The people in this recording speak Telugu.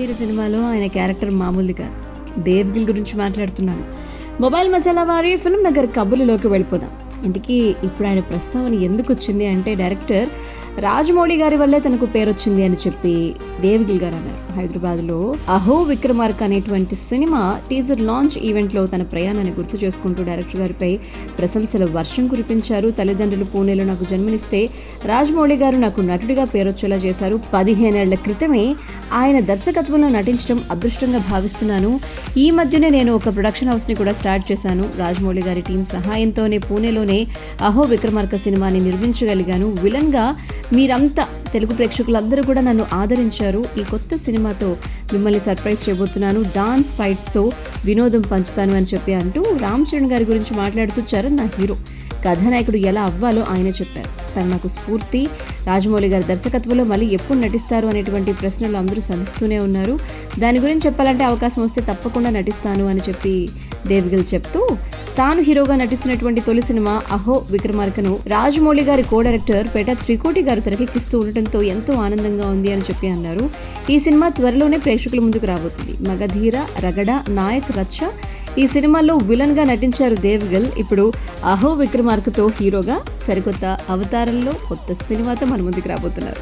మగధీర సినిమాలో ఆయన క్యారెక్టర్ మామూలుది కాదు. దేవ్గిల్ గురించి మాట్లాడుతున్నాను. మొబైల్ మసాలా వారి ఫిల్మ్ నగర్ కబుర్లలోకి వెళ్ళిపోదాం. ఇందుకీ ఇప్పుడు ఆయన ప్రస్తావన ఎందుకు వచ్చింది అంటే, డైరెక్టర్ రాజమౌళి గారి వల్లే తనకు పేరు వచ్చింది అని చెప్పి దేవ్గిల్ గారు అన్నారు. హైదరాబాద్లో అహో విక్రమార్క అనేటువంటి సినిమా టీజర్ లాంచ్ ఈవెంట్లో తన ప్రయాణాన్ని గుర్తు చేసుకుంటూ డైరెక్టర్ గారిపై ప్రశంసల వర్షం కురిపించారు. తల్లిదండ్రులు పూణేలో నాకు జన్మనిస్తే రాజమౌళి గారు నాకు నటుడిగా పేరొచ్చేలా చేశారు. 15 ఏళ్ల క్రితమే ఆయన దర్శకత్వంలో నటించడం అదృష్టంగా భావిస్తున్నాను. ఈ మధ్యనే నేను ఒక ప్రొడక్షన్ హౌస్ని కూడా స్టార్ట్ చేశాను. రాజమౌళి గారి టీం సహాయంతోనే పూణేలోనే అహో విక్రమార్క సినిమాని నిర్మించగలిగాను. విలన్గా మీరంతా తెలుగు ప్రేక్షకులందరూ కూడా నన్ను ఆదరించారు. ఈ కొత్త సినిమాతో మిమ్మల్ని సర్ప్రైజ్ చేయబోతున్నాను. డాన్స్ ఫైట్స్తో వినోదం పంచుతాను అని చెప్పి అంటూ రామ్ చరణ్ గారి గురించి మాట్లాడుతూ, చరణ్ నా హీరో, కథానాయకుడు ఎలా అవ్వాలో ఆయన చెప్పారు. తను నాకు స్ఫూర్తి. రాజమౌళి గారి దర్శకత్వంలో మళ్ళీ ఎప్పుడు నటిస్తారు అనేటువంటి ప్రశ్నలు అందరూ సంధిస్తూనే ఉన్నారు. దాని గురించి చెప్పాలంటే అవకాశం వస్తే తప్పకుండా నటిస్తాను అని చెప్పి దేవ్గిల్ చెప్తూ, తాను హీరోగా నటిస్తున్నటువంటి తొలి సినిమా అహో విక్రమార్కను రాజమౌళి గారి కో డైరెక్టర్ పేట త్రికోటి గారు తెరకెక్కిస్తూ ఉండటంతో ఎంతో ఆనందంగా ఉంది అని చెప్పి అన్నారు. ఈ సినిమా త్వరలోనే ప్రేక్షకుల ముందుకు రాబోతుంది. మగధీర, రగడ, నాయక్, రచ్చ ఈ సినిమాల్లో విలన్ గా నటించారు దేవ్గిల్. ఇప్పుడు అహో విక్రమార్కతో హీరోగా సరికొత్త అవతారంలో కొత్త సినిమాతో మన ముందుకు రాబోతున్నారు.